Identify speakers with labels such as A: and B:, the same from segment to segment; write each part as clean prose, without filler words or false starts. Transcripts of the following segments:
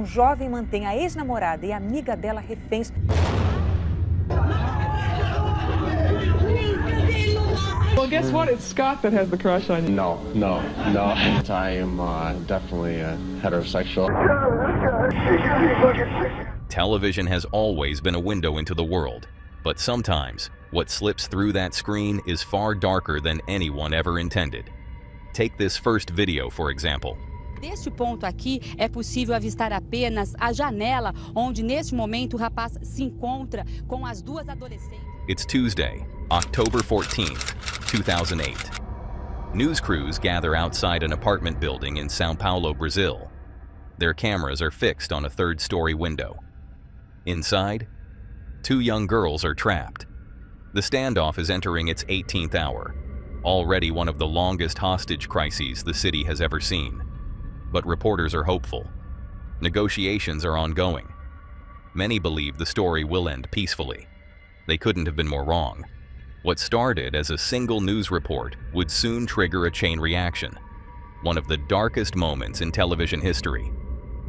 A: Jovem mantém a ex-namorada e amiga dela reféns.
B: Well, guess what? It's Scott that has the crush on you.
C: No. I am definitely heterosexual.
D: Television has always been a window into the world, but sometimes what slips through that screen is far darker than anyone ever intended. Take this first video, for example.
E: Deste ponto aqui, é possível avistar apenas a janela onde, neste momento, o rapaz se encontra com as duas adolescentes.
D: It's Tuesday, October 14th, 2008. News crews gather outside an apartment building in São Paulo, Brazil. Their cameras are fixed on a third-story window. Inside, two young girls are trapped. The standoff is entering its 18th hour, already one of the longest hostage crises the city has ever seen. But reporters are hopeful. Negotiations are ongoing. Many believe the story will end peacefully. They couldn't have been more wrong. What started as a single news report would soon trigger a chain reaction. One of the darkest moments in television history.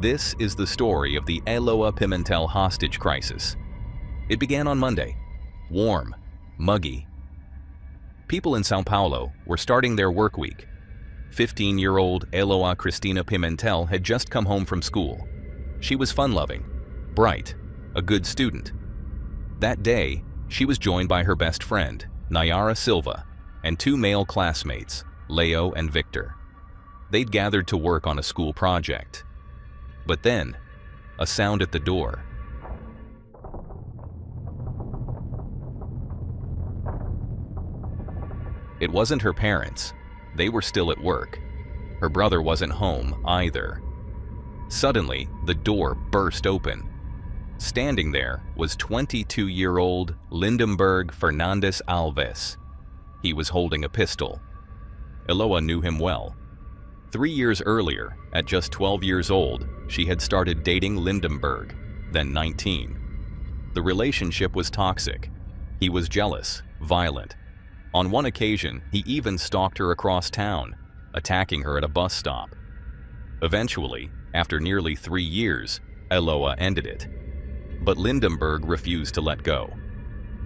D: This is the story of the Eloa Pimentel hostage crisis. It began on Monday. Warm, muggy. People in São Paulo were starting their work week. 15-year-old Eloa Cristina Pimentel had just come home from school. She was fun-loving, bright, a good student. That day, she was joined by her best friend, Nayara Silva, and two male classmates, Leo and Victor. They'd gathered to work on a school project. But then, a sound at the door. It wasn't her parents. They were still at work. Her brother wasn't home either. Suddenly, the door burst open. Standing there was 22-year-old Lindenberg Fernandes Alves. He was holding a pistol. Eloa knew him well. 3 years earlier, at just 12 years old, she had started dating Lindenberg, then 19. The relationship was toxic. He was jealous, violent. On one occasion, he even stalked her across town, attacking her at a bus stop. Eventually, after nearly 3 years, Eloa ended it. But Lindenberg refused to let go.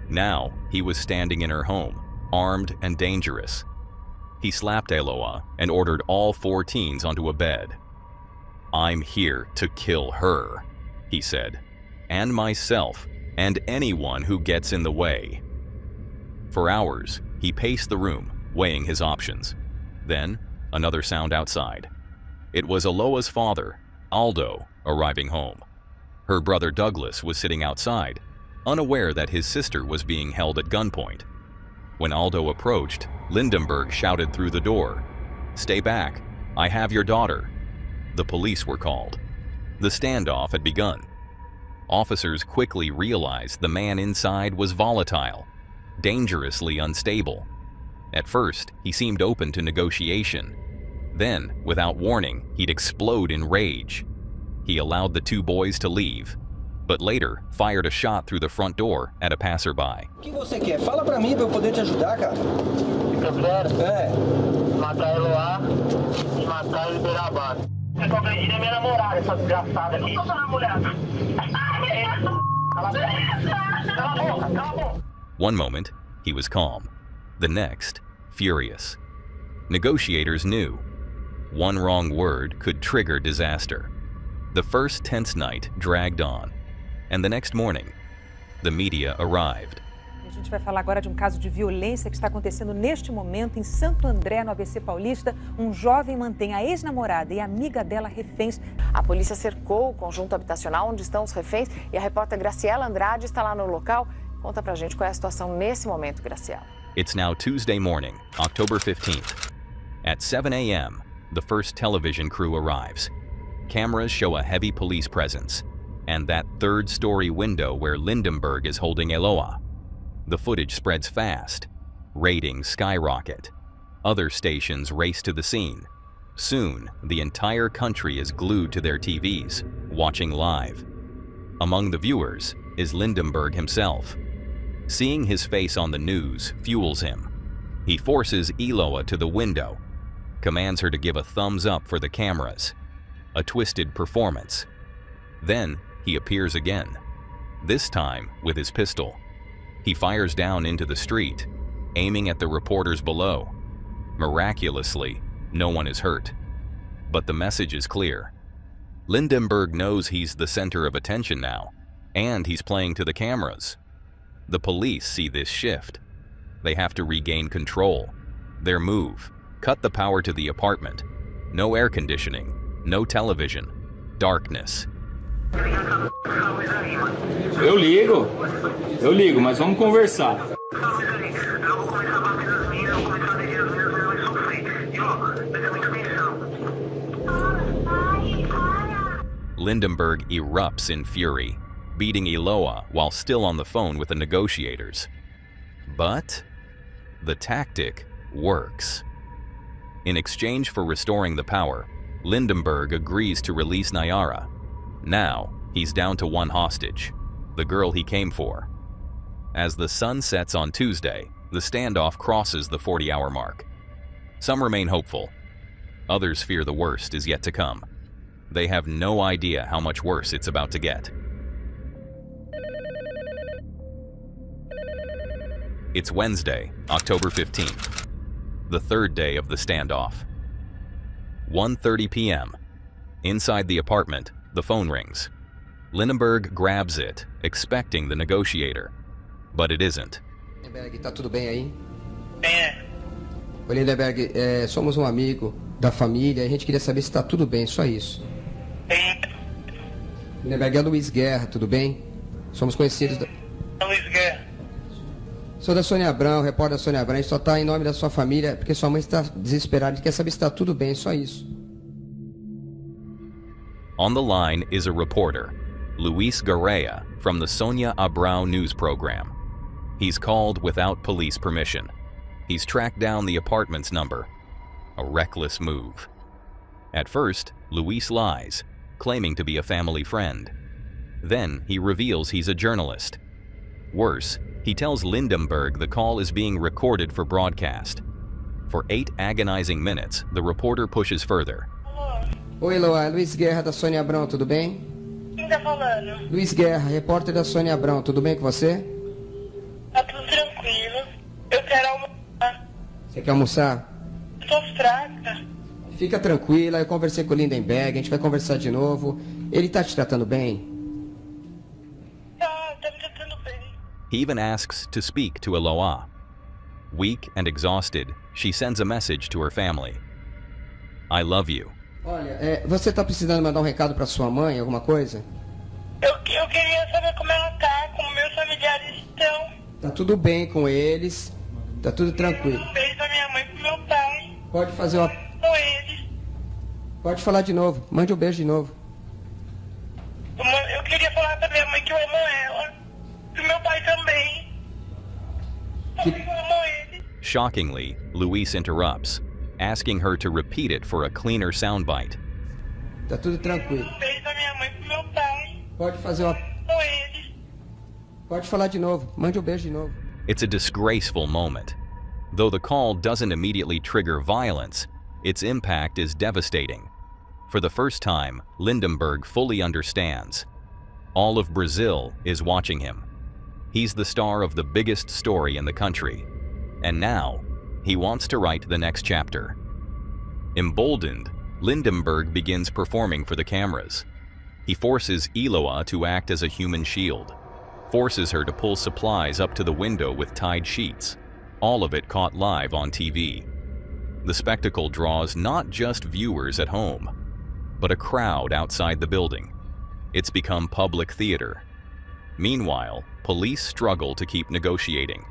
D: Now, he was standing in her home, armed and dangerous. He slapped Eloa and ordered all 4 teens onto a bed. "I'm here to kill her," he said, "and myself, and anyone who gets in the way." For hours, he paced the room, weighing his options. Then, another sound outside. It was Eloa's father, Aldo, arriving home. Her brother Douglas was sitting outside, unaware that his sister was being held at gunpoint. When Aldo approached, Lindenberg shouted through the door, "Stay back, I have your daughter." The police were called. The standoff had begun. Officers quickly realized the man inside was volatile, dangerously unstable. At first, he seemed open to negotiation. Then, without warning, he'd explode in rage. He allowed the 2 boys to leave, but later fired a shot through the front door at a passerby.
F: O que você quer? Fala pra mim pra eu poder te ajudar, cara.
G: Eu quero matar Eloá e matar e liberar a base. Você só acredita em minha namorada, essa desgraçada aqui. Qual é a namorada? Cala a boca, cala a boca.
D: One moment, he was calm. The next, furious. Negotiators knew. One wrong word could trigger disaster. The first tense night dragged on, and the next morning, the media arrived.
A: A gente vai falar agora de um caso de violência que está acontecendo neste momento em Santo André, no ABC Paulista. Jovem mantém a ex-namorada e amiga dela reféns.
H: A polícia cercou o conjunto habitacional onde estão os reféns e a repórter Graciela Andrade está lá no local. Conta pra gente qual é a situação nesse momento, Graciela.
D: It's now Tuesday morning, October 15th. At 7 a.m., the first television crew arrives. Cameras show a heavy police presence, and that third-story window where Lindenberg is holding Eloa. The footage spreads fast. Ratings skyrocket. Other stations race to the scene. Soon, the entire country is glued to their TVs, watching live. Among the viewers is Lindenberg himself. Seeing his face on the news fuels him. He forces Eloa to the window, commands her to give a thumbs up for the cameras. a twisted performance. Then he appears again, this time with his pistol. He fires down into the street, aiming at the reporters below. Miraculously, no one is hurt. But the message is clear. Lindenberg knows he's the center of attention now, and he's playing to the cameras. The police see this shift. They have to regain control. Their move: cut the power to the apartment. No air conditioning, no television, darkness.
I: Eu ligo, mas vamos conversar.
D: Lindenberg erupts in fury, beating Eloa while still on the phone with the negotiators. But the tactic works. In exchange for restoring the power, Lindenberg agrees to release Nayara. Now, he's down to one hostage, the girl he came for. As the sun sets on Tuesday, the standoff crosses the 40-hour mark. Some remain hopeful. Others fear the worst is yet to come. They have no idea how much worse it's about to get. It's Wednesday, October 15th, the third day of the standoff. 1:30 p.m. Inside the apartment, the phone rings. Lindenberg grabs it, expecting the negotiator. But it isn't.
F: Lindenberg, tá tudo bem aí?
G: É.
F: Oi, Lindenberg, somos um amigo da família, a gente queria saber se tá tudo bem, só isso. Lindenberg, é Luiz Guerra, tudo bem? Somos conhecidos da...
G: Luiz Guerra.
F: Sou da Sônia Abrão, repórter da Sônia Abrão, a gente só tá em nome da sua família, porque sua mãe está desesperada, a gente quer saber se tá tudo bem, só isso.
D: On the line is a reporter, Luis Guerra, from the Sônia Abrão news program. He's called without police permission. He's tracked down the apartment's number. A reckless move. At first, Luis lies, claiming to be a family friend. Then he reveals he's a journalist. Worse, he tells Lindenberg the call is being recorded for broadcast. For 8 agonizing minutes, the reporter pushes further.
F: Oi, Eloá, Luiz Guerra da Sônia Abrão, tudo bem?
G: Quem tá falando?
F: Luiz Guerra, repórter da Sônia Abrão, tudo bem com você?
G: Tá tudo tranquilo. Eu quero almoçar.
F: Você quer almoçar?
G: Eu tô fraca.
F: Fica tranquila, eu conversei com o Lindenberg, a gente vai conversar de novo. Ele tá te tratando bem?
G: Tá me tratando bem.
D: He even asks to speak to Eloá. Weak and exhausted, she sends a message to her family. I love you.
F: Olha, você tá precisando mandar um recado pra sua mãe, alguma coisa?
G: Eu queria saber como ela tá, como meus familiares estão.
F: Tá tudo bem com eles, tá tudo tranquilo.
G: Um beijo da minha mãe pro meu pai.
F: Pode fazer uma...
G: Com eles.
F: Pode falar de novo, mande um beijo de novo.
G: Eu queria falar pra minha mãe que eu amo ela. Pro meu pai também. Eu amo ele.
D: Shockingly, Luis interrupts, asking her to repeat it for a cleaner soundbite.
F: Tá tudo tranquilo.
G: Um beijo da minha mãe pro meu pai.
F: Pode fazer uma...
G: Com eles.
F: Pode falar de novo, mande um beijo de novo.
D: It's a disgraceful moment. Though the call doesn't immediately trigger violence, its impact is devastating. For the first time, Lindenberg fully understands. All of Brazil is watching him. He's the star of the biggest story in the country. And now, he wants to write the next chapter. Emboldened, Lindenberg begins performing for the cameras. He forces Eloa to act as a human shield, forces her to pull supplies up to the window with tied sheets, all of it caught live on TV. The spectacle draws not just viewers at home, but a crowd outside the building. It's become public theater. Meanwhile, police struggle to keep negotiating,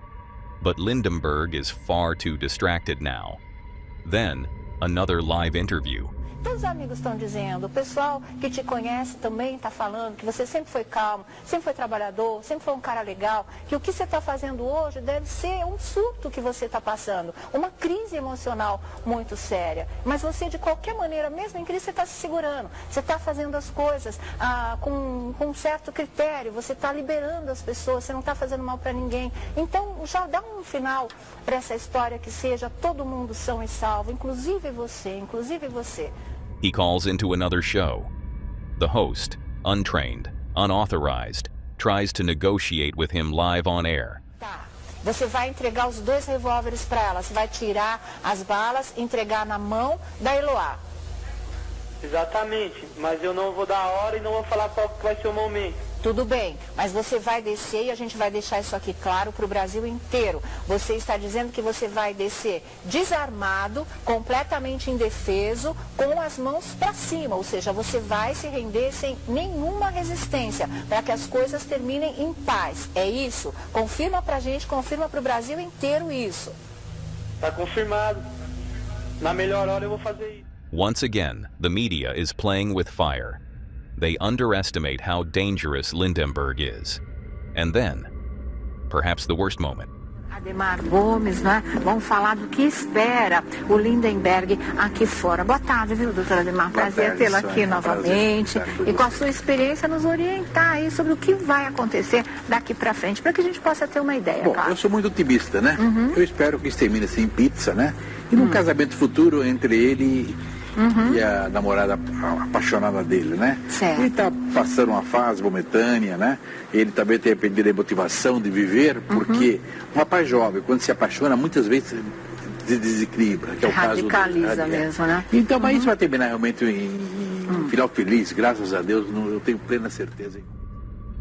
D: but Lindenberg is far too distracted now. Then, another live interview.
J: Todos os amigos estão dizendo, o pessoal que te conhece também está falando que você sempre foi calmo, sempre foi trabalhador, sempre foi um cara legal, que o que você está fazendo hoje deve ser um surto que você está passando, uma crise emocional muito séria. Mas você, de qualquer maneira, mesmo em crise, você está se segurando, você está fazendo as coisas com um certo critério, você está liberando as pessoas, você não está fazendo mal para ninguém. Então, já dá um final para essa história que seja todo mundo são e salvo, inclusive você, inclusive você.
D: He calls into another show. The host, untrained, unauthorized, tries to negotiate with him live on air.
J: Tá. Você vai entregar os 2 revólveres para ela. Você vai tirar as balas, entregar na mão da Eloá.
G: Exatamente, mas eu não vou dar a hora e não vou falar qual que vai ser o momento.
J: Tudo bem, mas você vai descer e a gente vai deixar isso aqui claro para o Brasil inteiro. Você está dizendo que você vai descer desarmado, completamente indefeso, com as mãos para cima. Ou seja, você vai se render sem nenhuma resistência, para que as coisas terminem em paz. É isso? Confirma para a gente, confirma para o Brasil inteiro isso.
G: Tá confirmado. Na melhor hora eu vou fazer isso.
D: Once again, the media is playing with fire. They underestimate how dangerous Lindenberg is. And then, perhaps the worst moment.
J: Ademar Gomes, né? Vamos falar do que espera o Lindenberg aqui fora. Boa tarde, viu, doutora Ademar? Prazer tê-la aqui novamente. E com a sua experiência nos orientar aí sobre o que vai acontecer daqui pra frente, para que a gente possa ter uma ideia.
K: Bom,
J: claro.
K: eu sou muito otimista, né? Eu espero que isso termine assim em pizza, né? E num casamento futuro entre ele e a namorada apaixonada dele, né?
J: Certo.
K: Ele está passando uma fase momentânea, né? Ele também tem perdido a motivação de viver, porque um rapaz jovem, quando se apaixona, muitas vezes se desequilibra, que é o
J: Radicaliza
K: caso
J: mesmo, né?
K: Então, mas isso vai terminar realmente em um final feliz, graças a Deus, eu tenho plena certeza.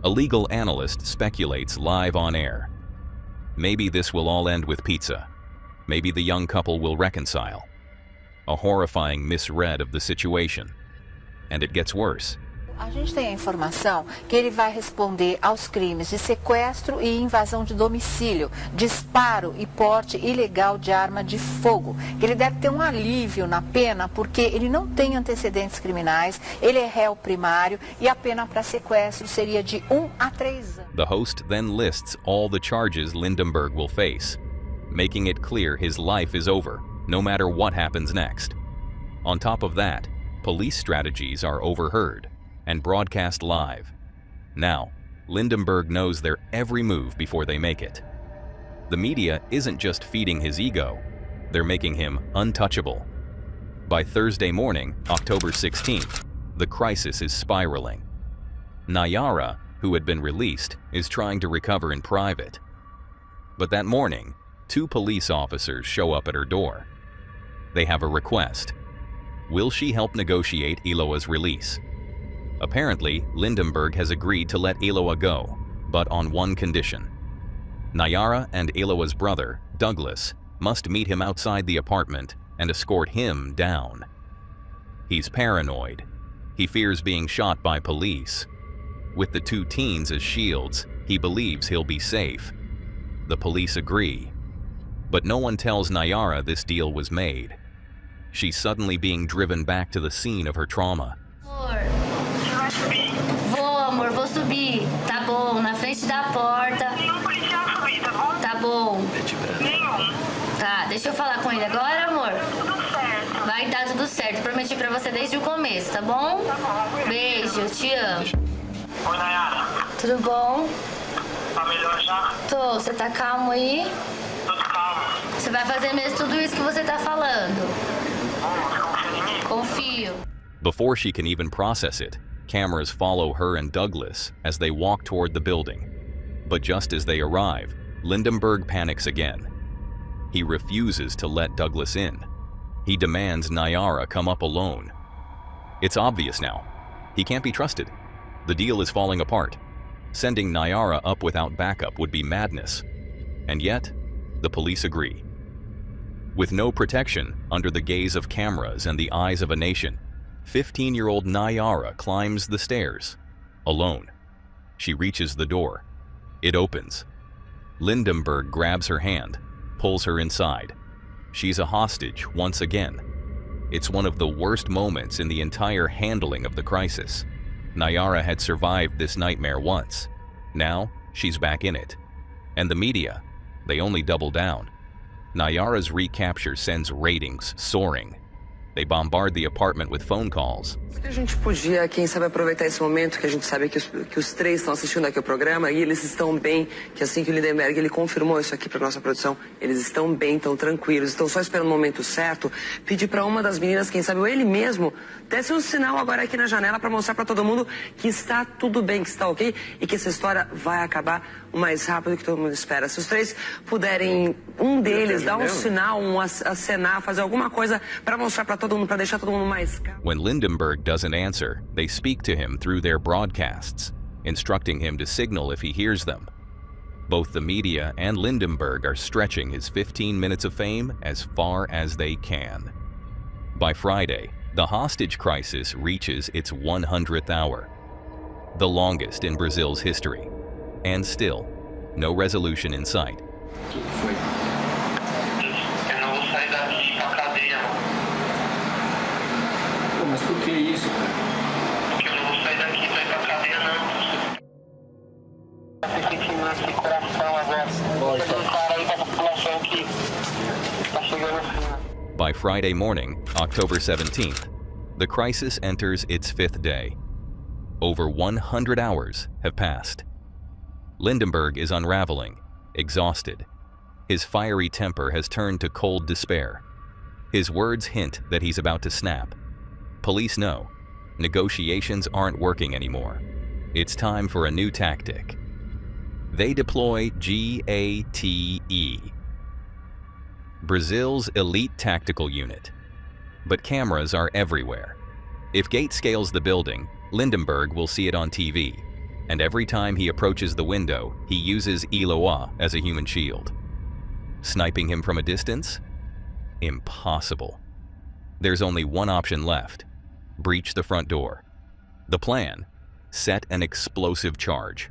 D: A legal analyst speculates live on air. Maybe this will all end with pizza. Maybe the young couple will reconcile. A horrifying misread of the situation. And it gets worse.
J: A gente tem a informação que ele vai responder aos crimes de sequestro e invasão de domicílio, disparo e porte ilegal de arma de fogo. Ele deve ter um alívio na pena porque ele não tem antecedentes criminais, ele é réu primário e a pena para sequestro seria de 1 a 3 anos.
D: The host then lists all the charges Lindenberg will face, making it clear his life is over, no matter what happens next. On top of that, police strategies are overheard and broadcast live. Now, Lindenberg knows their every move before they make it. The media isn't just feeding his ego, they're making him untouchable. By Thursday morning, October 16th, the crisis is spiraling. Nayara, who had been released, is trying to recover in private. But that morning, 2 police officers show up at her door. They have a request. Will she help negotiate Eloa's release? Apparently, Lindenberg has agreed to let Eloa go, but on one condition. Nayara and Eloa's brother, Douglas, must meet him outside the apartment and escort him down. He's paranoid. He fears being shot by police. With the 2 teens as shields, he believes he'll be safe. The police agree. But no one tells Nayara this deal was made. She's suddenly being driven back to the scene of her trauma.
L: Vou, amor, vou subir. Tá bom, na frente da porta.
G: Nenhum policial subir, tá bom?
L: Tá bom.
G: Nenhum.
L: Tá, deixa eu falar com ele agora, amor.
G: Tudo certo.
L: Vai dar tudo certo. Prometi pra você desde o começo, tá bom?
G: Tá bom.
L: Beijo, te amo.
G: Oi, Nayara.
L: Tudo bom?
G: Tá melhor já?
L: Tô, você tá calmo aí?
G: Tudo calmo.
L: Você vai fazer mesmo tudo isso que você tá falando?
G: Confia em mim?
L: Confio.
D: Before she can even process it, cameras follow her and Douglas as they walk toward the building. But just as they arrive, Lindenberg panics again. He refuses to let Douglas in. He demands Nayara come up alone. It's obvious now. He can't be trusted. The deal is falling apart. Sending Nayara up without backup would be madness. And yet, the police agree. With no protection, under the gaze of cameras and the eyes of a nation, 15-year-old Nayara climbs the stairs, alone. She reaches the door. It opens. Lindenberg grabs her hand, pulls her inside. She's a hostage once again. It's one of the worst moments in the entire handling of the crisis. Nayara had survived this nightmare once. Now, she's back in it. And the media, they only double down. Nayara's recapture sends ratings soaring. They bombard the apartment with phone calls.
M: A gente podia, quem sabe, aproveitar esse momento que a gente sabe que os três estão assistindo aqui o programa e eles estão bem, que assim que o Lindenberg ele confirmou isso aqui para nossa produção, eles estão bem, estão tranquilos, estão só esperando o momento certo. Pedir para uma das meninas, quem sabe, ou ele mesmo, desse um sinal agora aqui na janela para mostrar para todo mundo que está tudo bem, que está ok e que essa história vai acabar o mais rápido que todo mundo espera. Se os três puderem, um deles dar um sinal, acenar, fazer alguma coisa para mostrar para todo mundo, para deixar todo mundo mais calmo.
D: When Lindenberg doesn't answer, they speak to him through their broadcasts, instructing him to signal if he hears them. Both the media and Lindenberg are stretching his 15 minutes of fame as far as they can. By Friday, the hostage crisis reaches its 100th hour, the longest in Brazil's history, and still, no resolution in sight.
N: Mas por que isso, cara?
G: Porque eu não vou sair daqui pra ir pra cadeia, não. Tô sentindo esse coração agora. Tem um cara aí pra população que tá chegando assim.
D: By Friday morning, October 17th, the crisis enters its 5th day. Over 100 hours have passed. Lindenberg is unraveling, exhausted. His fiery temper has turned to cold despair. His words hint that he's about to snap. Police know negotiations aren't working anymore. It's time for a new tactic. They deploy GATE, Brazil's elite tactical unit. But cameras are everywhere. If Gate scales the building, Lindenberg will see it on TV, and every time he approaches the window, he uses Eloa as a human shield. Sniping him from a distance? Impossible. There's only one option left: breach the front door. The plan? Set an explosive charge.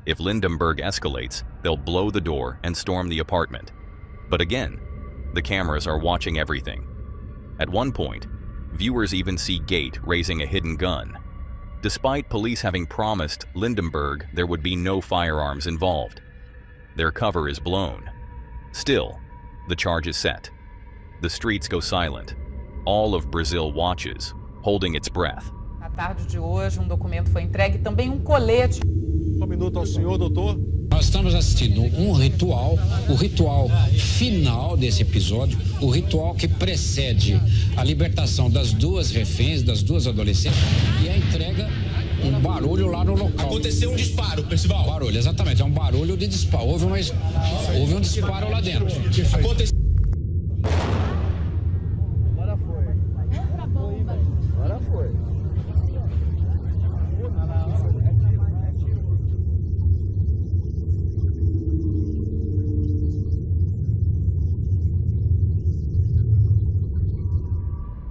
D: If Lindenberg escalates, they'll blow the door and storm the apartment. But again, the cameras are watching everything. At one point, viewers even see Gate raising a hidden gun. Despite police having promised Lindenberg there would be no firearms involved, their cover is blown. Still, the charge is set. The streets go silent. All of Brazil watches, holding its breath.
A: Na tarde de hoje, documento foi entregue, também colete.
O: Um minuto ao senhor, doutor.
P: Nós estamos assistindo ritual, o ritual final desse episódio, o ritual que precede a libertação das duas reféns, das duas adolescentes, e a entrega, barulho lá no local.
O: Aconteceu disparo, Percival.
P: Barulho, exatamente, barulho de disparo. Houve um disparo lá dentro.
O: Aconteceu.
N: Agora foi.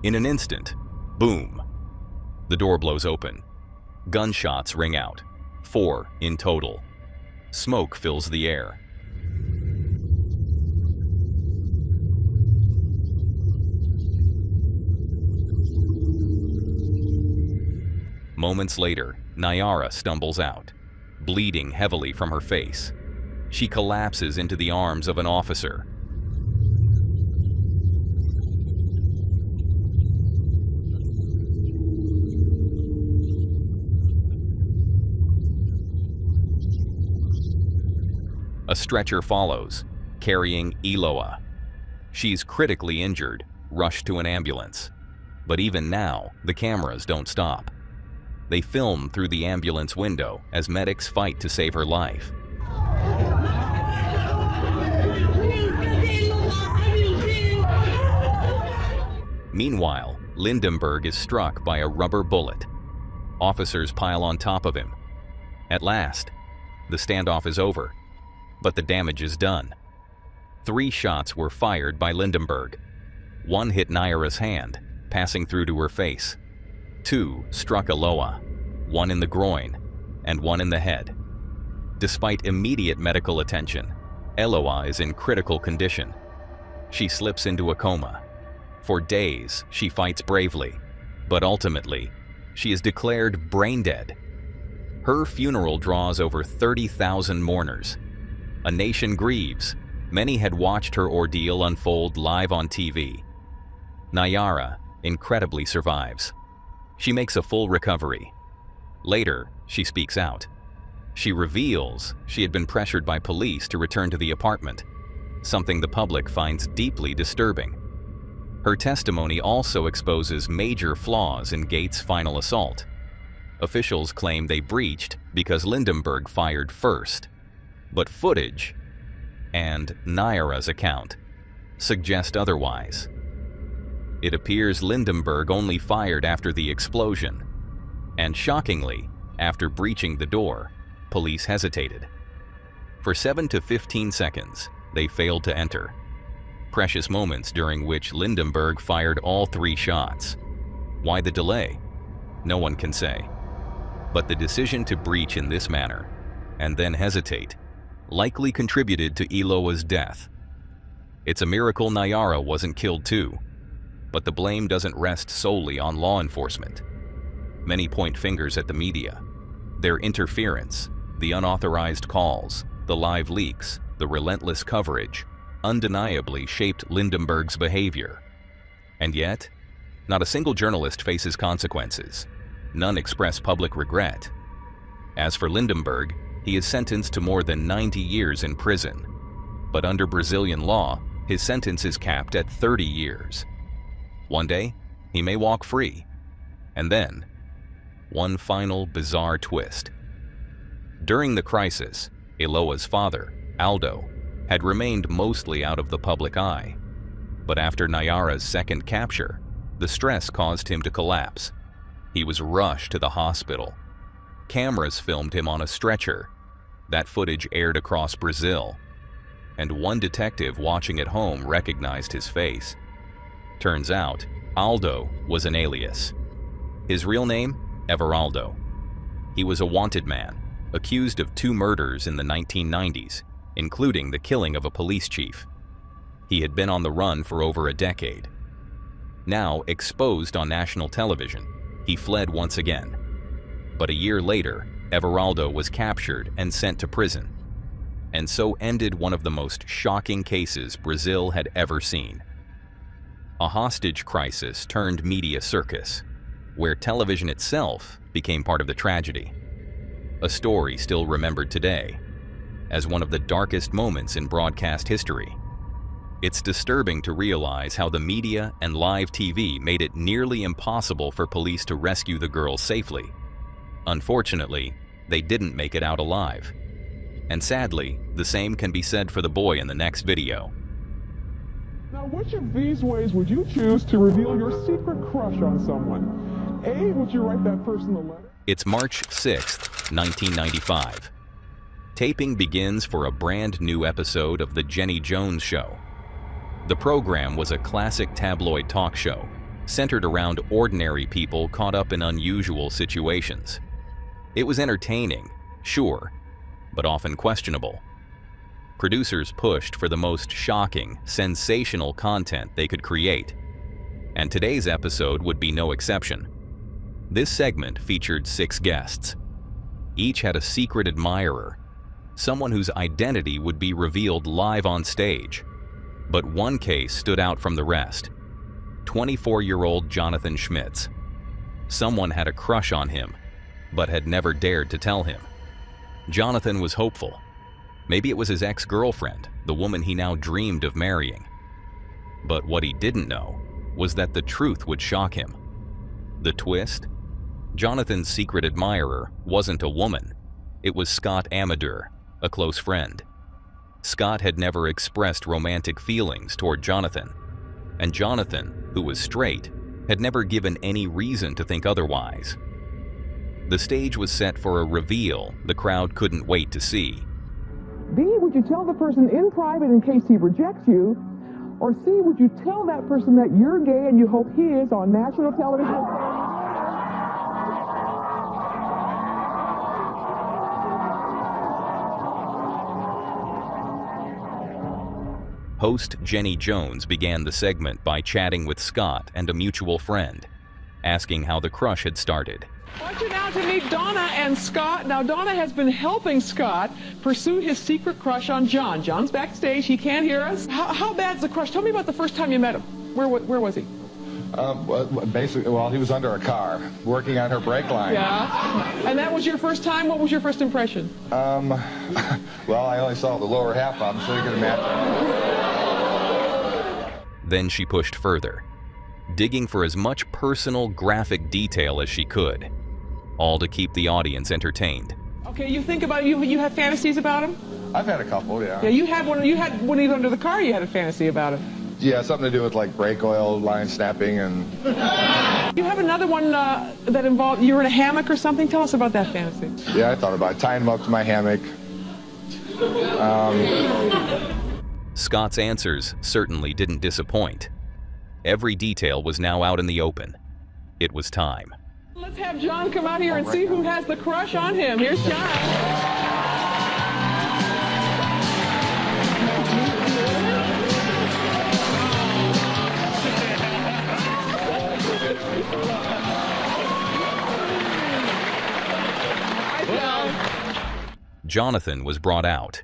D: In an instant, boom. The door blows open. Gunshots ring out, 4 in total. Smoke fills the air. Moments later, Nayara stumbles out, bleeding heavily from her face. She collapses into the arms of an officer. A stretcher follows, carrying Eloa. She's critically injured, rushed to an ambulance. But even now, the cameras don't stop. They film through the ambulance window as medics fight to save her life. Meanwhile, Lindenberg is struck by a rubber bullet. Officers pile on top of him. At last, the standoff is over, but the damage is done. 3 shots were fired by Lindenberg. 1 hit Nayara's hand, passing through to her face. 2 struck Eloa, 1 in the groin, and 1 in the head. Despite immediate medical attention, Eloa is in critical condition. She slips into a coma. For days, she fights bravely, but ultimately, she is declared brain dead. Her funeral draws over 30,000 mourners. A nation grieves. Many had watched her ordeal unfold live on TV. Nayara, incredibly survives. She makes a full recovery. Later, she speaks out. She reveals she had been pressured by police to return to the apartment, something the public finds deeply disturbing. Her testimony also exposes major flaws in Gates' final assault. Officials claim they breached because Lindenberg fired first, but footage and Naira's account suggest otherwise. It appears Lindenberg only fired after the explosion, and shockingly, after breaching the door, police hesitated. For 7 to 15 seconds, they failed to enter. Precious moments during which Lindenberg fired all 3 shots. Why the delay? No one can say. But the decision to breach in this manner, and then hesitate, likely contributed to Eloa's death. It's a miracle Naira wasn't killed too, but the blame doesn't rest solely on law enforcement. Many point fingers at the media. Their interference, the unauthorized calls, the live leaks, the relentless coverage, undeniably shaped Lindenberg's behavior. And yet, not a single journalist faces consequences. None express public regret. As for Lindenberg, he is sentenced to more than 90 years in prison. But under Brazilian law, his sentence is capped at 30 years. One day, he may walk free. And then, one final bizarre twist. During the crisis, Eloa's father, Aldo, had remained mostly out of the public eye. But after Naira's second capture, the stress caused him to collapse. He was rushed to the hospital. Cameras filmed him on a stretcher. That footage aired across Brazil. And one detective watching at home recognized his face. Turns out, Aldo was an alias. His real name? Everaldo. He was a wanted man, accused of 2 murders in the 1990s, including the killing of a police chief. He had been on the run for over a decade. Now exposed on national television, he fled once again. But a year later, Everaldo was captured and sent to prison. And so ended one of the most shocking cases Brazil had ever seen. A hostage crisis turned media circus, where television itself became part of the tragedy. A story still remembered today as one of the darkest moments in broadcast history. It's disturbing to realize how the media and live TV made it nearly impossible for police to rescue the girl safely. Unfortunately, they didn't make it out alive. And sadly, the same can be said for the boy in the next video.
B: Now, which of these ways would you choose to reveal your secret crush on someone? A, would you write that person a letter?
D: It's March 6th, 1995. Taping begins for a brand new episode of The Jenny Jones Show. The program was a classic tabloid talk show, centered around ordinary people caught up in unusual situations. It was entertaining, sure, but often questionable. Producers pushed for the most shocking, sensational content they could create, and today's episode would be no exception. This segment featured 6 guests. Each had a secret admirer, someone whose identity would be revealed live on stage. But one case stood out from the rest. 24-year-old Jonathan Schmitz. Someone had a crush on him, but had never dared to tell him. Jonathan was hopeful. Maybe it was his ex-girlfriend, the woman he now dreamed of marrying. But what he didn't know was that the truth would shock him. The twist? Jonathan's secret admirer wasn't a woman. It was Scott Amador, a close friend. Scott had never expressed romantic feelings toward Jonathan, and Jonathan, who was straight, had never given any reason to think otherwise. The stage was set for a reveal the crowd couldn't wait to see.
B: B, would you tell the person in private in case he rejects you? Or C, would you tell that person that you're gay and you hope he is on national television?
D: Host Jenny Jones began the segment by chatting with Scott and a mutual friend, asking how the crush had started.
B: I want you now to meet Donna and Scott. Now, Donna has been helping Scott pursue his secret crush on John. John's backstage. He can't hear us. How bad's the crush? Tell me about the first time you met him. Where was he?
O: Basically, well, he was under a car, working on her brake line.
B: Yeah. And that was your first time? What was your first impression?
O: Well, I only saw the lower half of him, so you can imagine.
D: Then she pushed further, digging for as much personal, graphic detail as she could, all to keep the audience entertained.
B: Okay, you think about you have fantasies about him?
O: I've had a couple, yeah.
B: Yeah, you had when he was under the car, you had a fantasy about him.
O: Yeah, something to do with like brake oil line snapping and...
B: You have another one that involved, you were in a hammock or something? Tell us about that fantasy.
O: Yeah, I thought about tying him up to my hammock.
D: Scott's answers certainly didn't disappoint. Every detail was now out in the open. It was time.
B: Let's have John come out here and see who has the crush on him. Here's John.
D: Jonathan was brought out,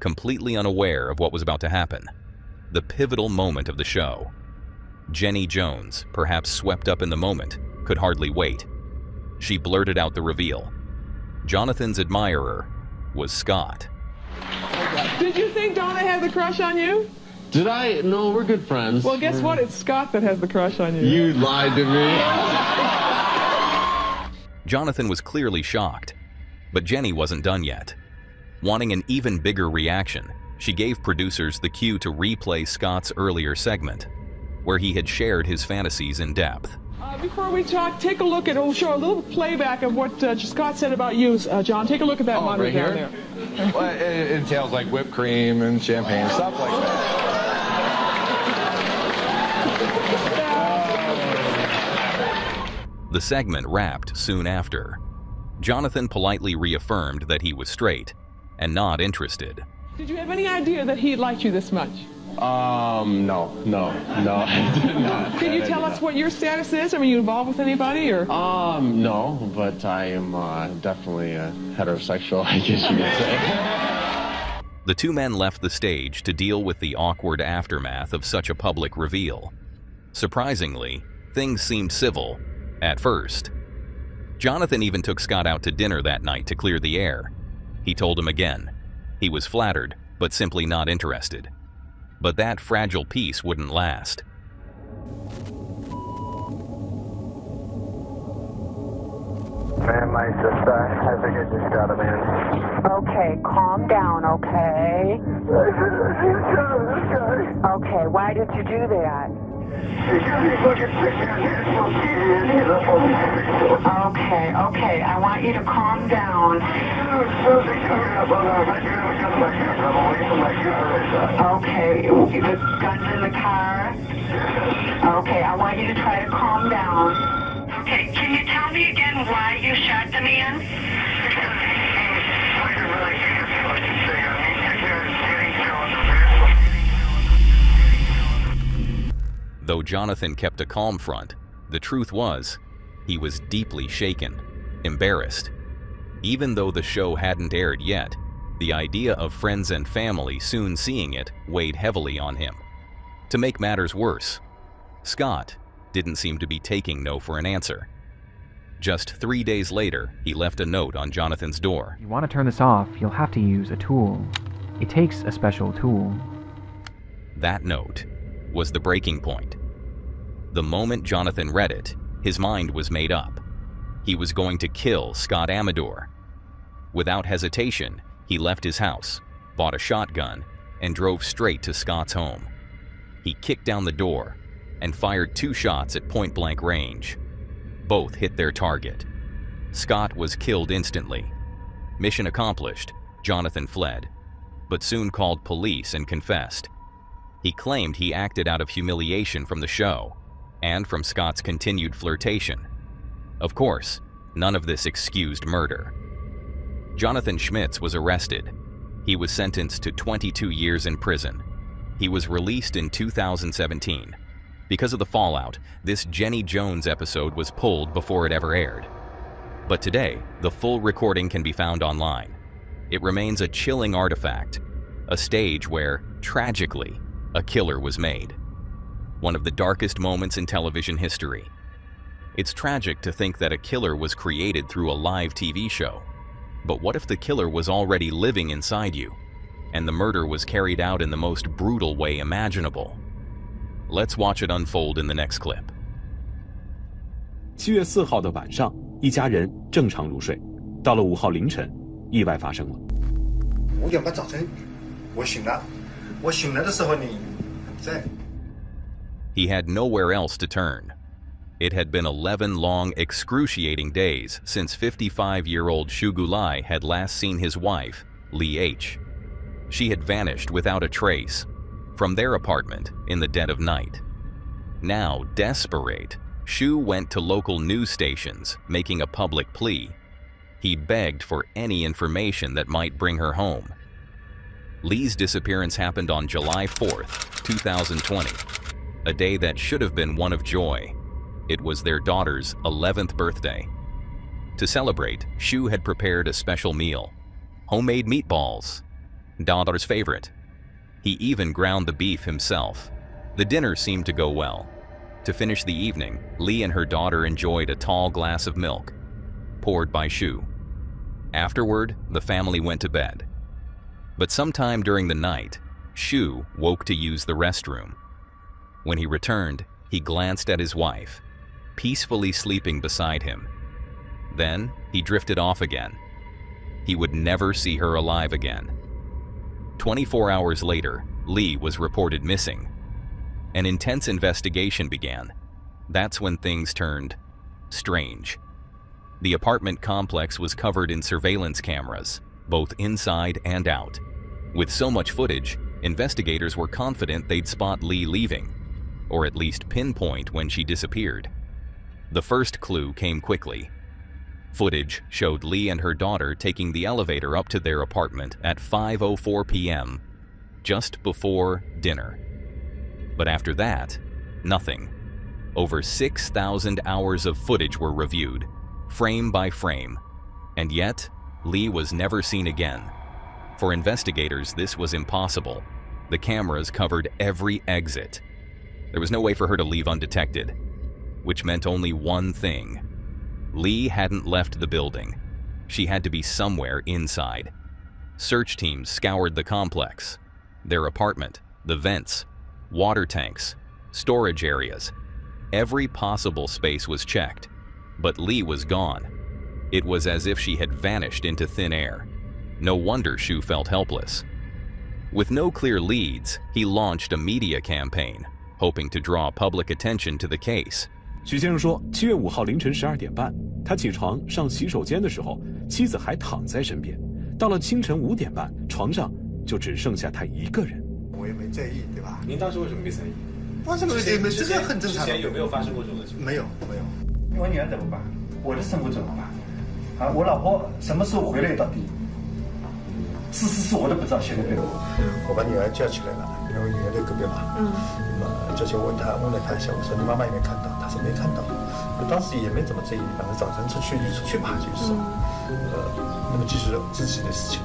D: completely unaware of what was about to happen. The pivotal moment of the show. Jenny Jones, perhaps swept up in the moment, could hardly wait. She blurted out the reveal. Jonathan's admirer was Scott.
B: Did you think Donna had the crush on you?
C: Did I? No, we're good friends.
B: Well, guess what? It's Scott that has the crush on you.
C: You lied to me.
D: Jonathan was clearly shocked, but Jenny wasn't done yet. Wanting an even bigger reaction, she gave producers the cue to replay Scott's earlier segment, where he had shared his fantasies in depth.
B: Before we talk, take a look at, we'll show a little playback of what Scott said about you, John. Take a look at that monitor
O: right
B: down
O: here?
B: there.
O: Well, it entails like whipped cream and champagne, stuff like that.
D: The segment wrapped soon after. Jonathan politely reaffirmed that he was straight and not interested.
B: Did you have any idea that he liked you this much?
C: No. I did not.
B: Can you tell us what your status is? Are you involved with anybody, or?
C: No, but I am definitely heterosexual, I guess you could say.
D: The two men left the stage to deal with the awkward aftermath of such a public reveal. Surprisingly, things seemed civil at first. Jonathan even took Scott out to dinner that night to clear the air. He told him again. He was flattered, but simply not interested. But that fragile peace wouldn't last.
G: Man, I think I just got him in.
Q: Okay, calm down, okay? Okay, why did you do that? Okay, I want you to calm down. Okay, the gun's in the car. Okay, I want you to try to calm down. Okay, can you tell me again why you shot the man?
D: Though Jonathan kept a calm front, the truth was, he was deeply shaken, embarrassed. Even though the show hadn't aired yet, the idea of friends and family soon seeing it weighed heavily on him. To make matters worse, Scott didn't seem to be taking no for an answer. Just 3 days later, he left a note on Jonathan's door.
R: If you want to turn this off, you'll have to use a tool. It takes a special tool.
D: That note was the breaking point. The moment Jonathan read it, his mind was made up. He was going to kill Scott Amador. Without hesitation, he left his house, bought a shotgun, and drove straight to Scott's home. He kicked down the door and fired 2 shots at point-blank range. Both hit their target. Scott was killed instantly. Mission accomplished, Jonathan fled, but soon called police and confessed. He claimed he acted out of humiliation from the show and from Scott's continued flirtation. Of course, none of this excused murder. Jonathan Schmitz was arrested. He was sentenced to 22 years in prison. He was released in 2017. Because of the fallout, this Jenny Jones episode was pulled before it ever aired. But today, the full recording can be found online. It remains a chilling artifact, a stage where, tragically, a killer was made. one of the darkest moments in television history. It's tragic to think that a killer was created through a live TV show. But what if the killer was already living inside you, and the murder was carried out in the most brutal way imaginable? Let's watch it unfold in the next clip.
S: 7月4号的晚上，一家人正常入睡。到了5号凌晨，意外发生了。
T: 5点半早晨，我醒了。我醒来的时候你不在。
D: He had nowhere else to turn. It had been 11 long, excruciating days since 55-year-old Xu Gulai had last seen his wife, Li H. She had vanished without a trace from their apartment in the dead of night. Now, desperate, Xu went to local news stations, making a public plea. He begged for any information that might bring her home. Li's disappearance happened on July 4th, 2020, a day that should have been one of joy. It was their daughter's 11th birthday. To celebrate, Xu had prepared a special meal, homemade meatballs, daughter's favorite. He even ground the beef himself. The dinner seemed to go well. To finish the evening, Li and her daughter enjoyed a tall glass of milk, poured by Xu. Afterward, the family went to bed. But sometime during the night, Xu woke to use the restroom. When he returned, he glanced at his wife, peacefully sleeping beside him. Then, he drifted off again. He would never see her alive again. 24 hours later, Li was reported missing. An intense investigation began. That's when things turned strange. The apartment complex was covered in surveillance cameras, both inside and out. With so much footage, investigators were confident they'd spot Li leaving, or at least pinpoint when she disappeared. The first clue came quickly. Footage showed Li and her daughter taking the elevator up to their apartment at 5:04 p.m., just before dinner. But after that, nothing. Over 6,000 hours of footage were reviewed, frame by frame, and yet, Li was never seen again. For investigators, this was impossible. The cameras covered every exit. There was no way for her to leave undetected, which meant only one thing. Li hadn't left the building. She had to be somewhere inside. Search teams scoured the complex, their apartment, the vents, water tanks, storage areas. Every possible space was checked, but Li was gone. It was as if she had vanished into thin air. No wonder Xu felt helpless. With no clear leads, he launched a media campaign, hoping to draw public attention to the case.
S: 许先生说，7月5号凌晨12点半，他起床上洗手间的时候，妻子还躺在身边。到了清晨5点半，床上就只剩下他一个人。
T: 我也没在意，对吧？
S: 您当时为什么没在意？
T: 为什么没？这个很正常。
S: 之前有没有发生过这种情况？
T: 没有。我女儿怎么办？我的生活怎么办？啊，我老婆什么时候回来到底？是我都不知道，现在对我。我把女儿叫起来了，因为我女儿在隔壁嘛。叫起问了她一下，我说你妈妈有没有看到？她说没看到。我当时也没怎么在意，反正早晨出去吧，就是。那么继续自己的事情。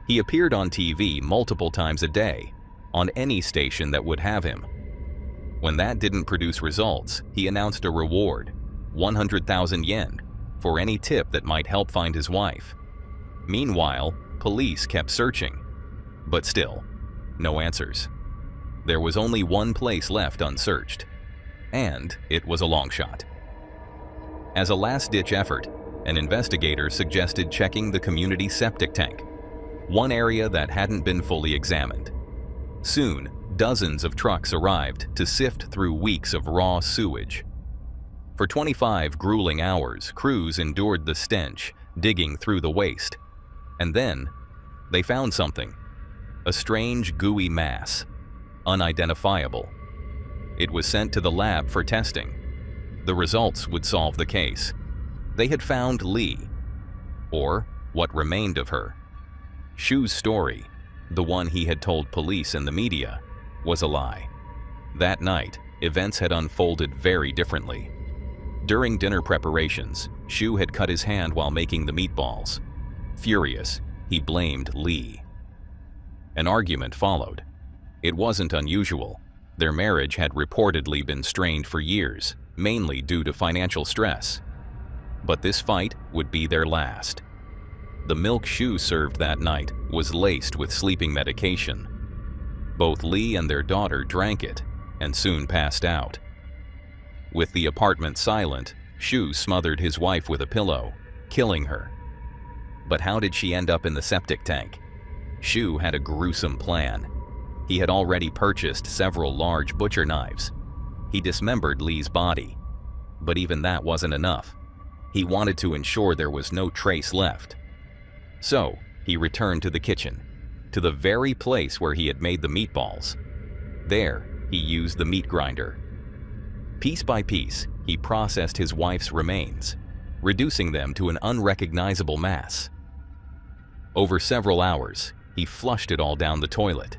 D: He appeared on TV multiple times a day, on any station that would have him. When that didn't produce results, he announced a reward, 100,000 yen, for any tip that might help find his wife. Meanwhile, police kept searching, but still, no answers. There was only one place left unsearched, and it was a long shot. As a last-ditch effort, an investigator suggested checking the community septic tank, one area that hadn't been fully examined. Soon, dozens of trucks arrived to sift through weeks of raw sewage. For 25 grueling hours, crews endured the stench, digging through the waste. And then, they found something. A strange, gooey mass. Unidentifiable. It was sent to the lab for testing. The results would solve the case. They had found Li, or what remained of her. Xu's story, the one he had told police and the media, was a lie. That night, events had unfolded very differently. During dinner preparations, Xu had cut his hand while making the meatballs. Furious, he blamed Li. An argument followed. It wasn't unusual. Their marriage had reportedly been strained for years, mainly due to financial stress. But this fight would be their last. The milk Shu served that night was laced with sleeping medication. Both Lee and their daughter drank it and soon passed out. With the apartment silent, Shu smothered his wife with a pillow, killing her. But how did she end up in the septic tank? Shu had a gruesome plan. He had already purchased several large butcher knives. He dismembered Lee's body. But even that wasn't enough. He wanted to ensure there was no trace left. So, he returned to the kitchen, to the very place where he had made the meatballs. There, he used the meat grinder. Piece by piece, he processed his wife's remains, reducing them to an unrecognizable mass. Over several hours, he flushed it all down the toilet.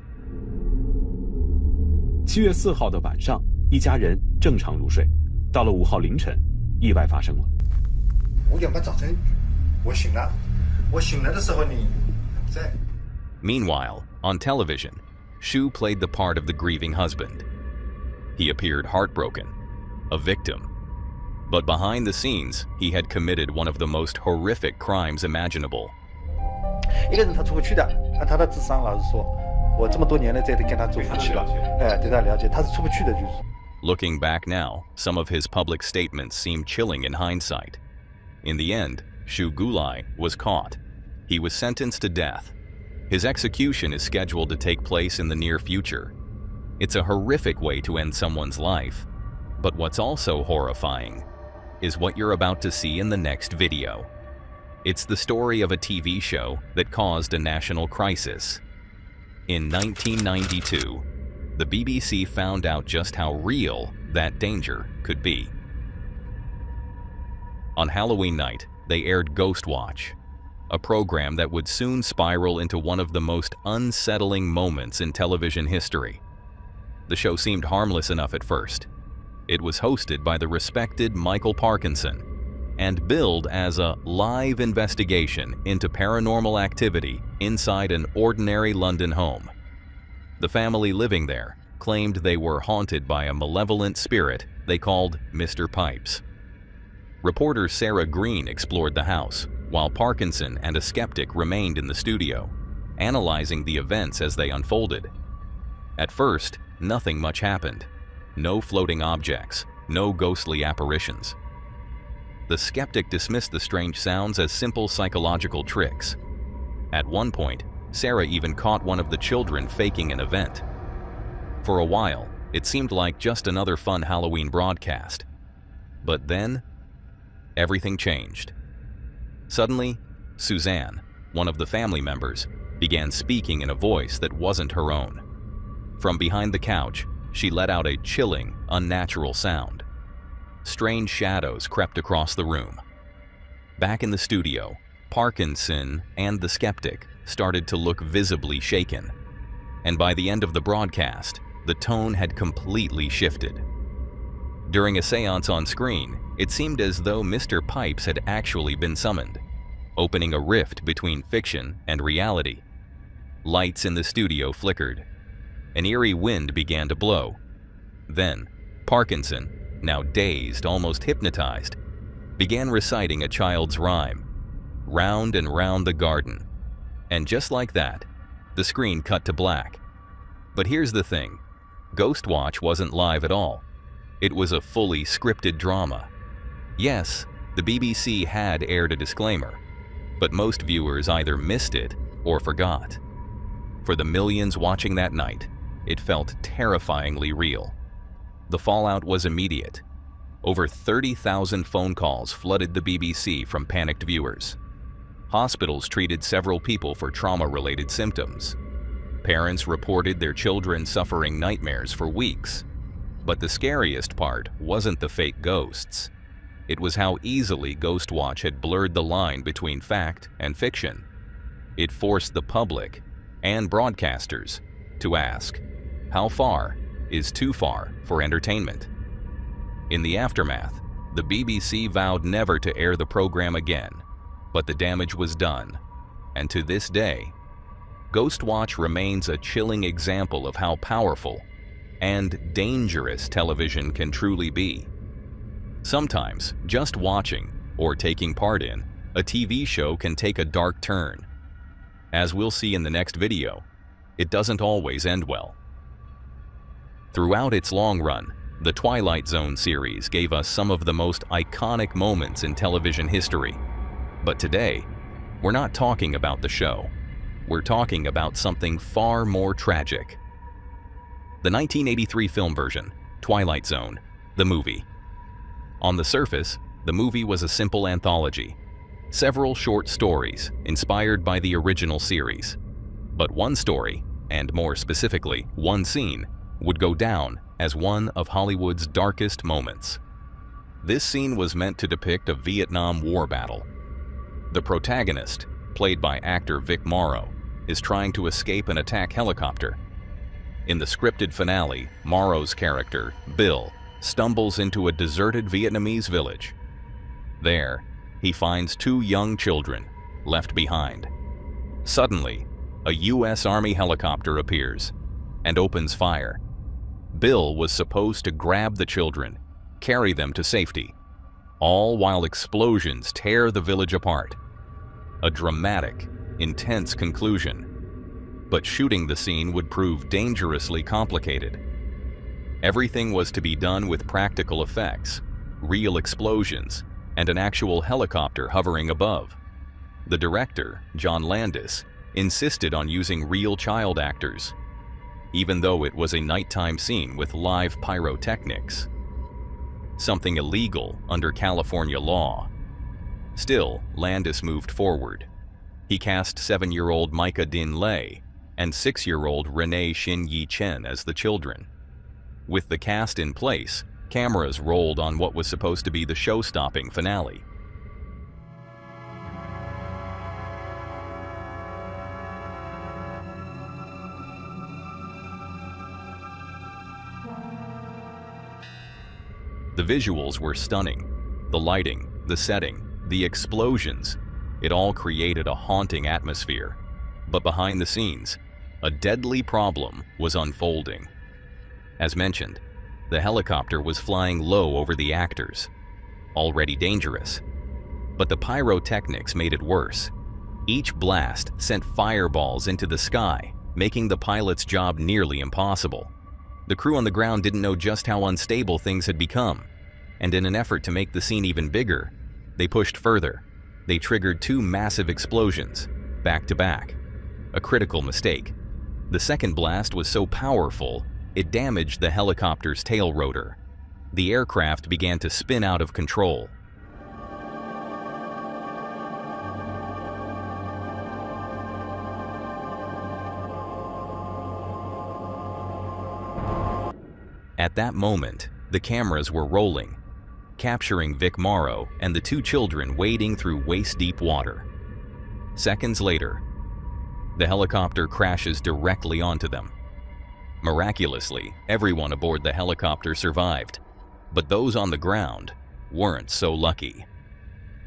S: 7月4号的晚上，一家人正常入睡。到了5号凌晨，意外发生了。
T: 5点半早晨，我醒了。我醒来的时候你不在。
D: Meanwhile, on television, Shu played the part of the grieving husband. He appeared heartbroken, a victim. But behind the scenes, he had committed one of the most horrific crimes imaginable.
T: 一个人他出不去的，按他的智商，老实说，我这么多年了，在跟他做夫妻了，对他了解，他是出不去的，就是。
D: Looking back now, some of his public statements seem chilling in hindsight. In the end, Shu Gulai was caught. He was sentenced to death. His execution is scheduled to take place in the near future. It's a horrific way to end someone's life. But what's also horrifying is what you're about to see in the next video. It's the story of a TV show that caused a national crisis. In 1992, the BBC found out just how real that danger could be. On Halloween night, they aired Ghostwatch, a program that would soon spiral into one of the most unsettling moments in television history. The show seemed harmless enough at first. It was hosted by the respected Michael Parkinson and billed as a live investigation into paranormal activity inside an ordinary London home. The family living there claimed they were haunted by a malevolent spirit they called Mr. Pipes. Reporter Sarah Green explored the house, while Parkinson and a skeptic remained in the studio, analyzing the events as they unfolded. At first, nothing much happened. No floating objects, no ghostly apparitions. The skeptic dismissed the strange sounds as simple psychological tricks. At one point, Sarah even caught one of the children faking an event. For a while, it seemed like just another fun Halloween broadcast. But then, everything changed. Suddenly, Suzanne, one of the family members, began speaking in a voice that wasn't her own. From behind the couch, she let out a chilling, unnatural sound. Strange shadows crept across the room. Back in the studio, Parkinson and the skeptic started to look visibly shaken. And by the end of the broadcast, the tone had completely shifted. During a seance on screen, it seemed as though Mr. Pipes had actually been summoned, opening a rift between fiction and reality. Lights in the studio flickered. An eerie wind began to blow. Then, Parkinson, now dazed, almost hypnotized, began reciting a child's rhyme, "Round and round the garden." And just like that, the screen cut to black. But here's the thing, Ghostwatch wasn't live at all. It was a fully scripted drama. Yes, the BBC had aired a disclaimer, but most viewers either missed it or forgot. For the millions watching that night, it felt terrifyingly real. The fallout was immediate. Over 30,000 phone calls flooded the BBC from panicked viewers. Hospitals treated several people for trauma-related symptoms. Parents reported their children suffering nightmares for weeks. But the scariest part wasn't the fake ghosts. It was how easily Ghostwatch had blurred the line between fact and fiction. It forced the public and broadcasters to ask, how far is too far for entertainment? In the aftermath, the BBC vowed never to air the program again, but the damage was done. And to this day, Ghostwatch remains a chilling example of how powerful and dangerous television can truly be. Sometimes, just watching or taking part in a TV show can take a dark turn. As we'll see in the next video, it doesn't always end well. Throughout its long run, the Twilight Zone series gave us some of the most iconic moments in television history. But today, we're not talking about the show. We're talking about something far more tragic. The 1983 film version, Twilight Zone, the movie. On the surface, the movie was a simple anthology. Several short stories inspired by the original series. But one story, and more specifically, one scene, would go down as one of Hollywood's darkest moments. This scene was meant to depict a Vietnam War battle. The protagonist, played by actor Vic Morrow, is trying to escape an attack helicopter. In the scripted finale, Morrow's character, Bill, stumbles into a deserted Vietnamese village. There, he finds two young children left behind. Suddenly, a U.S. Army helicopter appears and opens fire. Bill was supposed to grab the children, carry them to safety, all while explosions tear the village apart. A dramatic, intense conclusion. But shooting the scene would prove dangerously complicated. Everything was to be done with practical effects, real explosions, and an actual helicopter hovering above. The director, John Landis, insisted on using real child actors, even though it was a nighttime scene with live pyrotechnics, something illegal under California law. Still, Landis moved forward. He cast 7-year-old Micah Din Lay and 6-year-old Renee Shin Yi Chen as the children. With the cast in place, cameras rolled on what was supposed to be the show-stopping finale. The visuals were stunning. The lighting, the setting, the explosions, it all created a haunting atmosphere. But behind the scenes, a deadly problem was unfolding. As mentioned, the helicopter was flying low over the actors, already dangerous. But the pyrotechnics made it worse. Each blast sent fireballs into the sky, making the pilot's job nearly impossible. The crew on the ground didn't know just how unstable things had become, and in an effort to make the scene even bigger, they pushed further. They triggered 2 massive explosions, back to back. A critical mistake. The second blast was so powerful, it damaged the helicopter's tail rotor. The aircraft began to spin out of control. At that moment, the cameras were rolling, capturing Vic Morrow and the 2 children wading through waist-deep water. Seconds later, the helicopter crashes directly onto them. Miraculously, everyone aboard the helicopter survived, but those on the ground weren't so lucky.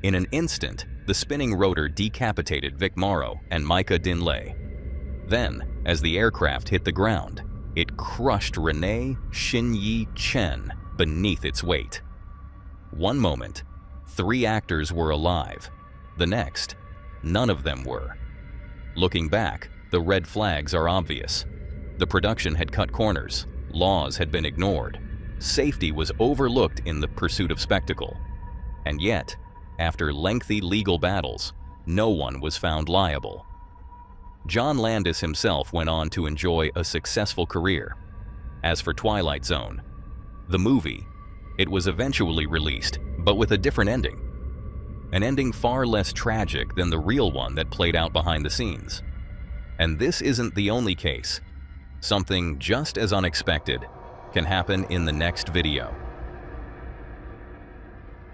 D: In an instant, the spinning rotor decapitated Vic Morrow and Micah Din Lay. Then, as the aircraft hit the ground, it crushed Renee Shin Yi Chen beneath its weight. One moment, 3 actors were alive. The next, none of them were. Looking back, the red flags are obvious. The production had cut corners, laws had been ignored, safety was overlooked in the pursuit of spectacle. And yet, after lengthy legal battles, no one was found liable. John Landis himself went on to enjoy a successful career. As for Twilight Zone, the movie, it was eventually released, but with a different ending. An ending far less tragic than the real one that played out behind the scenes. And this isn't the only case. Something just as unexpected can happen in the next video.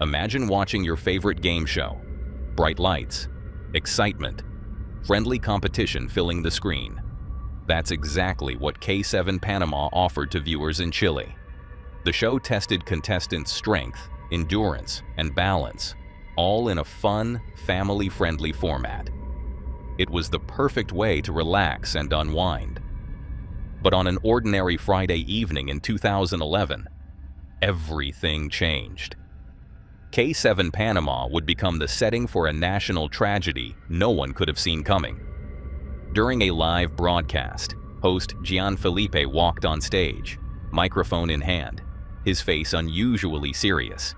D: Imagine watching your favorite game show. Bright lights, excitement, friendly competition filling the screen. That's exactly what K7 Panama offered to viewers in Chile. The show tested contestants' strength, endurance, and balance, all in a fun, family-friendly format. It was the perfect way to relax and unwind. But on an ordinary Friday evening in 2011, everything changed. K7 Panama would become the setting for a national tragedy no one could have seen coming. During a live broadcast, host Gianfelipe walked on stage, microphone in hand, his face unusually serious.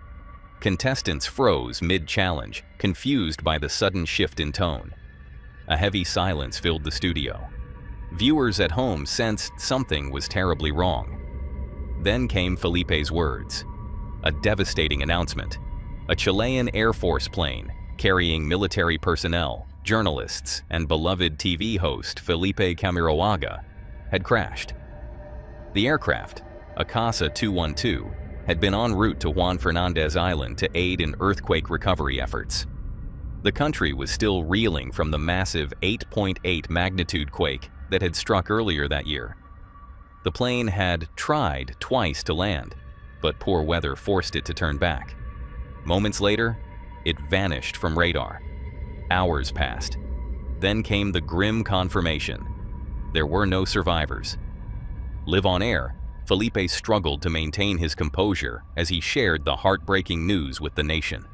D: Contestants froze mid-challenge, confused by the sudden shift in tone. A heavy silence filled the studio. Viewers at home sensed something was terribly wrong. Then came Felipe's words. A devastating announcement. A Chilean Air Force plane, carrying military personnel, journalists, and beloved TV host Felipe Camiroaga, had crashed. The aircraft, a Casa 212, had been en route to Juan Fernandez Island to aid in earthquake recovery efforts. The country was still reeling from the massive 8.8 magnitude quake that had struck earlier that year. The plane had tried twice to land, but poor weather forced it to turn back. Moments later, it vanished from radar. Hours passed. Then came the grim confirmation. There were no survivors. Live on air, Felipe struggled to maintain his composure as he shared the heartbreaking news with the nation.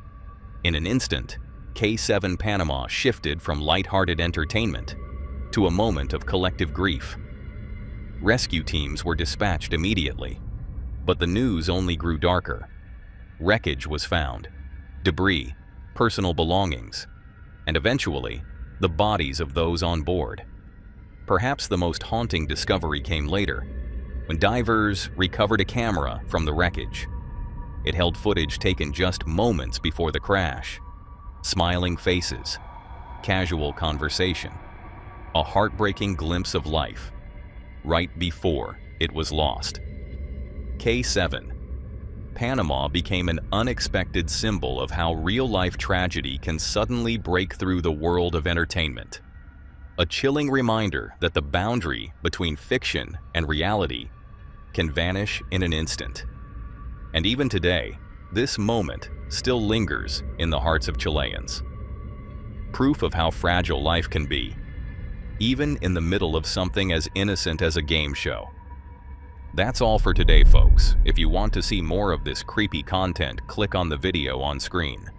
D: In an instant, K7 Panama shifted from lighthearted entertainment to a moment of collective grief. Rescue teams were dispatched immediately, but the news only grew darker. Wreckage was found, debris, personal belongings, and eventually, the bodies of those on board. Perhaps the most haunting discovery came later, when divers recovered a camera from the wreckage. It held footage taken just moments before the crash. Smiling faces, casual conversation, a heartbreaking glimpse of life, right before it was lost. K7. Panama became an unexpected symbol of how real-life tragedy can suddenly break through the world of entertainment. A chilling reminder that the boundary between fiction and reality can vanish in an instant. And even today, this moment still lingers in the hearts of Chileans. Proof of how fragile life can be, even in the middle of something as innocent as a game show. That's all for today, folks. If you want to see more of this creepy content, click on the video on screen.